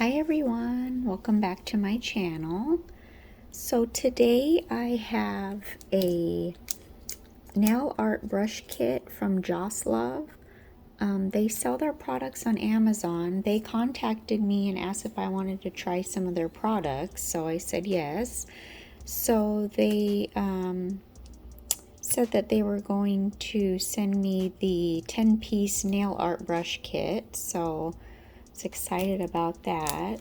Hi everyone, welcome back to my channel. So today I have a nail art brush kit from Joslove. They sell their products on Amazon. They contacted me and asked if I wanted to try some of their products, so I said yes. So they said that they were going to send me the 10-piece nail art brush kit, so I was excited about that.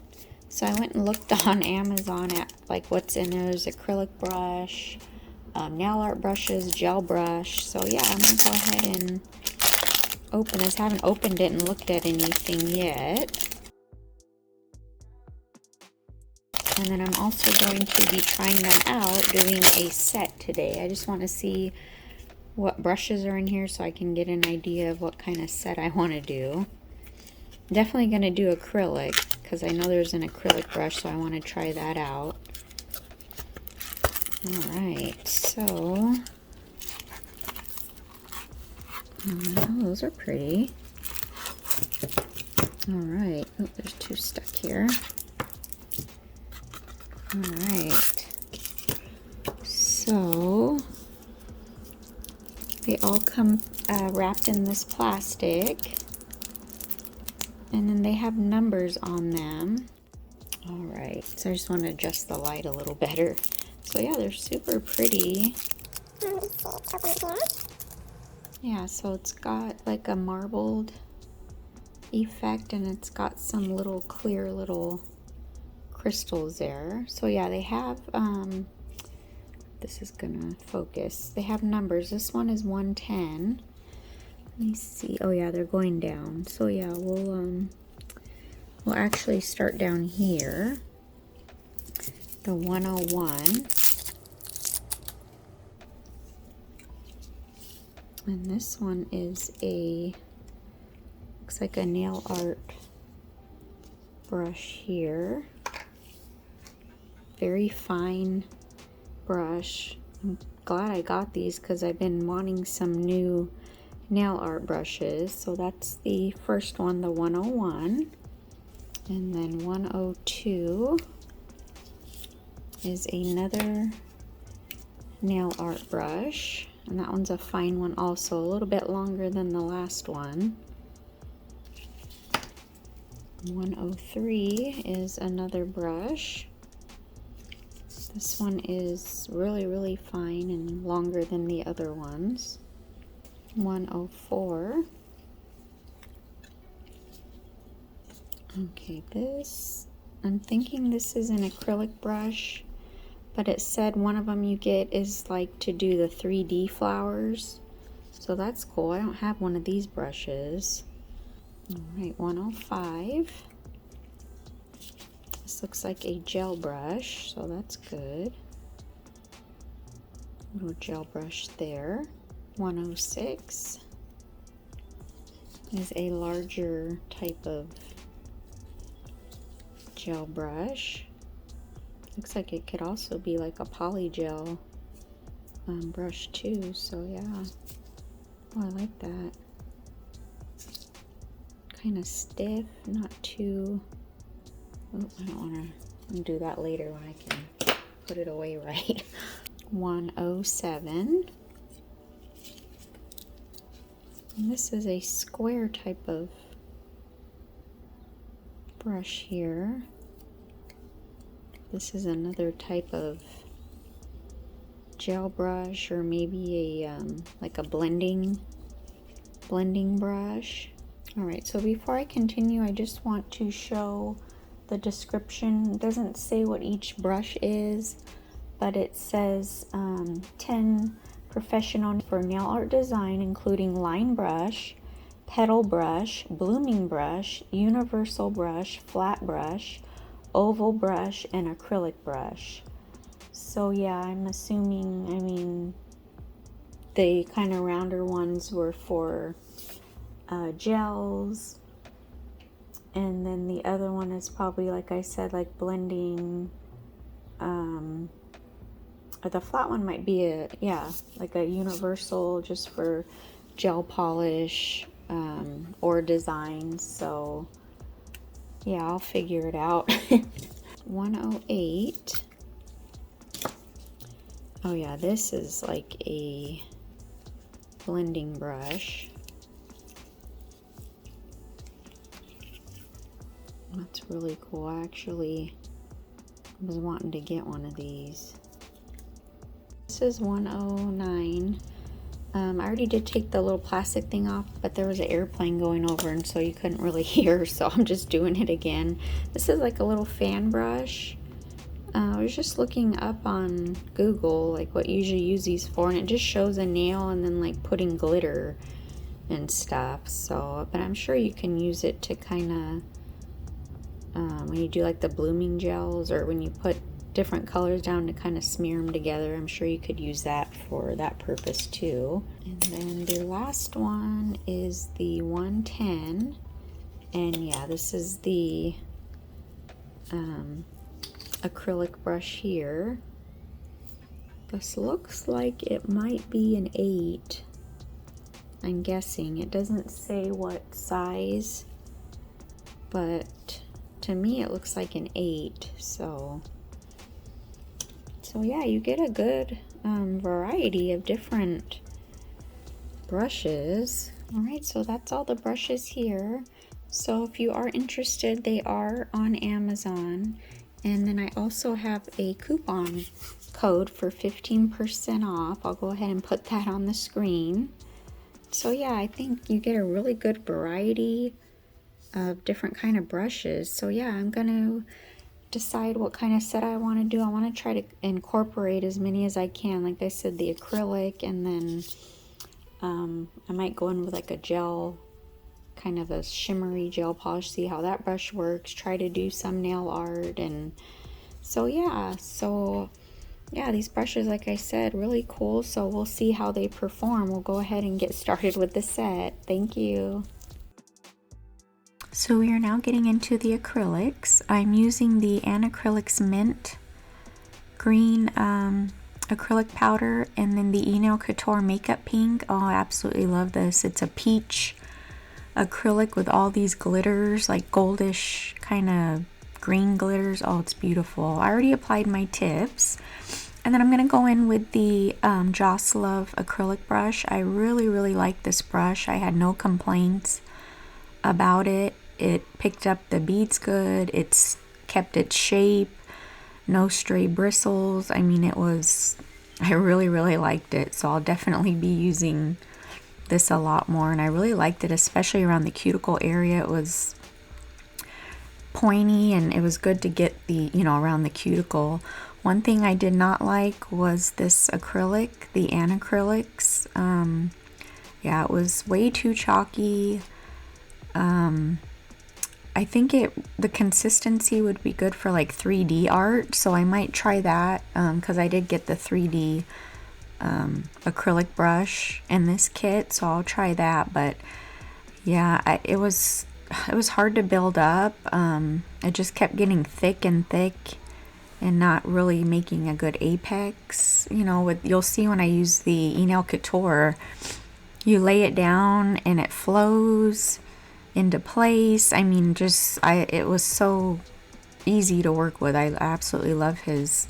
So I went and looked on Amazon at like what's in there. There's acrylic brush, nail art brushes, gel brush. So yeah, I'm gonna go ahead and open this. I haven't opened it and looked at anything yet. And then I'm also going to be trying them out, doing a set today. I just want to see what brushes are in here so I can get an idea of what kind of set I want to do. Definitely going to do acrylic because I know there's an acrylic brush, so I want to try that out. Alright, so oh, those are pretty. Alright, oh, there's two stuck here. Alright, so they all come wrapped in this plastic, and then they have numbers on them. Alright, so I just want to adjust the light a little better. So yeah, they're super pretty. Yeah, so it's got like a marbled effect, and it's got some little clear little crystals there. So yeah, they have this is gonna focus. They have numbers. This one is 110. Let me see. Oh yeah, they're going down. So yeah, we'll actually start down here. The 101. And this one is looks like a nail art brush here. Very fine brush. I'm glad I got these because I've been wanting some new nail art brushes. So that's the first one, the 101. And then 102 is another nail art brush. And that one's a fine one also, a little bit longer than the last one. 103 is another brush. This one is really fine and longer than the other ones. 104. Okay, this, I'm thinking this is an acrylic brush, but it said one of them you get is like to do the 3D flowers. So that's cool. I don't have one of these brushes. Alright, 105. This looks like a gel brush, so that's good. Little gel brush there. 106 is a larger type of gel brush. Looks like it could also be like a polygel brush too, so yeah. Oh, I like that. Kind of stiff, not too... Oh, I don't want to do that later when I can put it away right. 107. And this is a square type of brush here. This is another type of gel brush, or maybe a like a blending brush. All right, so before I continue, I just want to show the description. It doesn't say what each brush is, but it says 10 professional for nail art design, including line brush, petal brush, blooming brush, universal brush, flat brush, oval brush, and acrylic brush. So yeah, I'm assuming, I mean, the kind of rounder ones were for gels, and then the other one is probably, like I said, like blending. The flat one might be like a universal, just for gel polish or designs. So Yeah, I'll figure it out. 108. Oh yeah, this is like a blending brush. That's really cool. I actually was wanting to get one of these. This is 109. I already did take the little plastic thing off, but there was an airplane going over and so you couldn't really hear, so I'm just doing it again. This is like a little fan brush. I was just looking up on Google like what you usually use these for, and it just shows a nail and then like putting glitter and stuff. So, but I'm sure you can use it to kind of when you do like the blooming gels, or when you put different colors down to kind of smear them together. I'm sure you could use that for that purpose too. And then the last one is the 110, and yeah, this is the acrylic brush here. This looks like it might be an 8. I'm guessing. It doesn't say what size, but to me it looks like an 8. So yeah, you get a good variety of different brushes. Alright, so that's all the brushes here. So if you are interested, they are on Amazon. And then I also have a coupon code for 15% off. I'll go ahead and put that on the screen. So yeah, I think you get a really good variety of different kind of brushes. So yeah, I'm gonna decide what kind of set I want to do. I want to try to incorporate as many as I can. Like I said, the acrylic, and then I might go in with like a gel, kind of a shimmery gel polish, see how that brush works, try to do some nail art. And so yeah, these brushes, like I said, really cool. So we'll see how they perform. We'll go ahead and get started with the set. Thank you. So we are now getting into the acrylics. I'm using the Acrylics Mint green acrylic powder, and then the Nail Couture Makeup Pink. Oh, I absolutely love this. It's a peach acrylic with all these glitters, like goldish kind of green glitters. Oh, it's beautiful. I already applied my tips. And then I'm going to go in with the Joslove acrylic brush. I really like this brush. I had no complaints about it. It picked up the beads good. It's kept its shape. No stray bristles. I mean, I really liked it. So I'll definitely be using this a lot more. And I really liked it, especially around the cuticle area. It was pointy and it was good to get the, around the cuticle. One thing I did not like was this acrylic, the Acrylics. Yeah, it was way too chalky. I think the consistency would be good for like 3D art, so I might try that because I did get the 3D acrylic brush in this kit, so I'll try that. But yeah, it was hard to build up. It just kept getting thick and not really making a good apex. You'll see when I use the Nail Couture, you lay it down and it flows into place. I mean, it was so easy to work with. I absolutely love his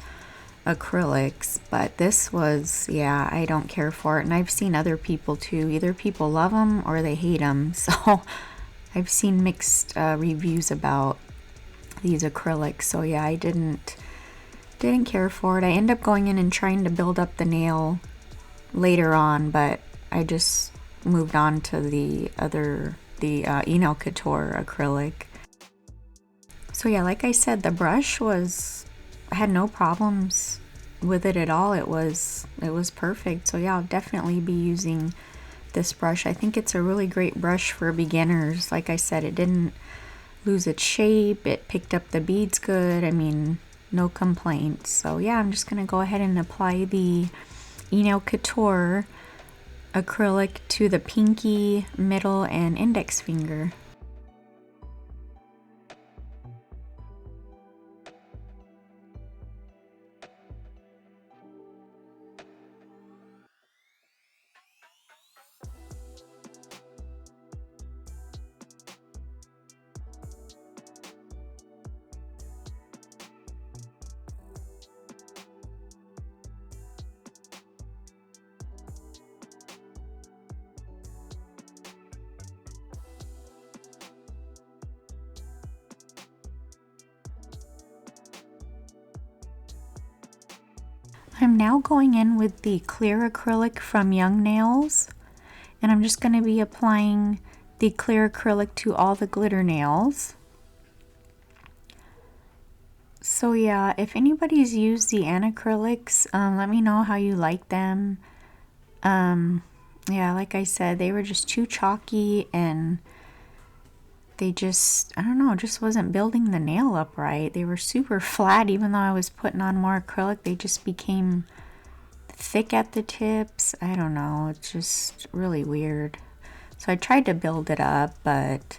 acrylics, but this was, yeah, I don't care for it. And I've seen other people too. Either people love them or they hate them. So I've seen mixed reviews about these acrylics. So yeah, I didn't care for it. I end up going in and trying to build up the nail later on, but I just moved on to the Nail Couture acrylic. So yeah, like I said, the brush I had no problems with it at all. It was perfect. So yeah, I'll definitely be using this brush. I think it's a really great brush for beginners. Like I said, it didn't lose its shape. It picked up the beads good. I mean, no complaints. So yeah, I'm just gonna go ahead and apply the Nail Couture acrylic to the pinky, middle, and index finger. I'm now going in with the clear acrylic from Young Nails, and I'm just going to be applying the clear acrylic to all the glitter nails. So yeah, if anybody's used the acrylics, let me know how you like them. Yeah, like I said, they were just too chalky, and they just, I don't know, just wasn't building the nail up right. They were super flat. Even though I was putting on more acrylic, they just became thick at the tips. I don't know, it's just really weird. So I tried to build it up, but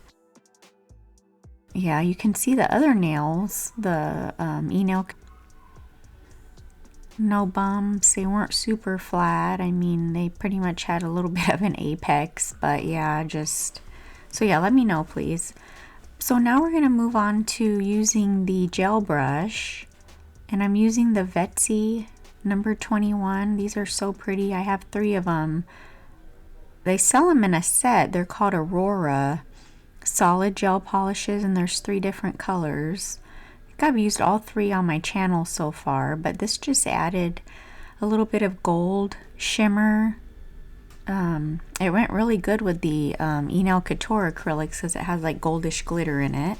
yeah, you can see the other nails, the e-nail, no bumps. They weren't super flat. I mean, they pretty much had a little bit of an apex, but yeah, just, so yeah, let me know please. So now we're going to move on to using the gel brush, and I'm using the Vetsy number 21. These are so pretty. I have 3 of them. They sell them in a set. They're called Aurora solid gel polishes, and there's 3 different colors. I think I've used all 3 on my channel so far, but this just added a little bit of gold shimmer. It went really good with the e-nail Couture acrylics because it has like goldish glitter in it.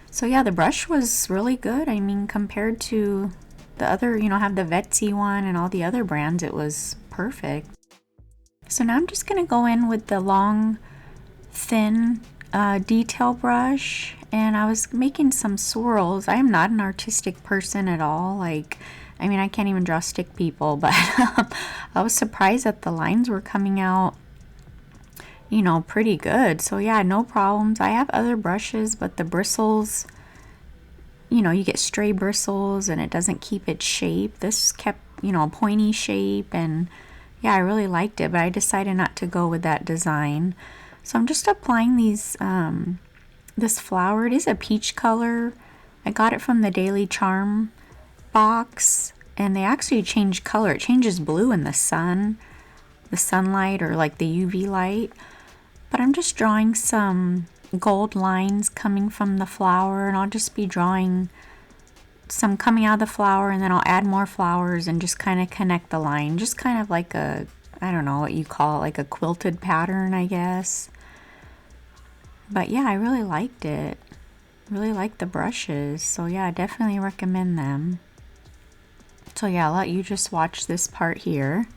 So yeah, the brush was really good. I mean, compared to the other, you know, have the Vetsy one and all the other brands, it was perfect. So now I'm just going to go in with the long, thin detail brush, and I was making some swirls. I am not an artistic person at all. Like, I mean, I can't even draw stick people, but I was surprised that the lines were coming out, you know, pretty good. So yeah, no problems. I have other brushes, but the bristles, you know, you get stray bristles and it doesn't keep its shape. This kept, you know, a pointy shape, and yeah, I really liked it, but I decided not to go with that design. So I'm just applying these, this flower. It is a peach color. I got it from the Daily Charm box, and they actually change color. It changes blue in the sun, the sunlight, or like the UV light. But I'm just drawing some gold lines coming from the flower, and I'll just be drawing some coming out of the flower, and then I'll add more flowers and just kind of connect the line, just kind of like a, I don't know what you call it, like a quilted pattern, I guess. But yeah, I really liked it. Really like the brushes. So yeah, I definitely recommend them. So yeah, I'll let you just watch this part here.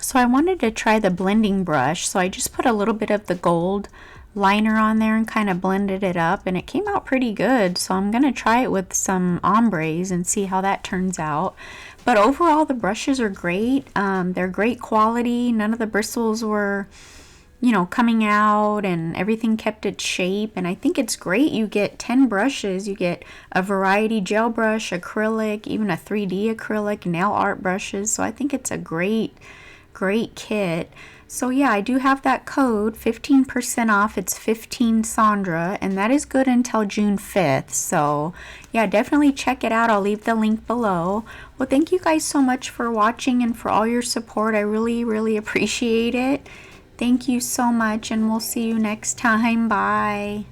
So I wanted to try the blending brush, so I just put a little bit of the gold liner on there and kind of blended it up, and it came out pretty good. So I'm going to try it with some ombres and see how that turns out. But overall, the brushes are great. They're great quality. None of the bristles were, you know, coming out and everything kept its shape. And I think it's great. You get 10 brushes. You get a variety gel brush, acrylic, even a 3D acrylic, nail art brushes. So I think it's a great kit. So yeah, I do have that code, 15% off. It's 15 Sandra, and that is good until June 5th. So yeah, definitely check it out. I'll leave the link below. Well, thank you guys so much for watching and for all your support. I really appreciate it. Thank you so much, and we'll see you next time. Bye.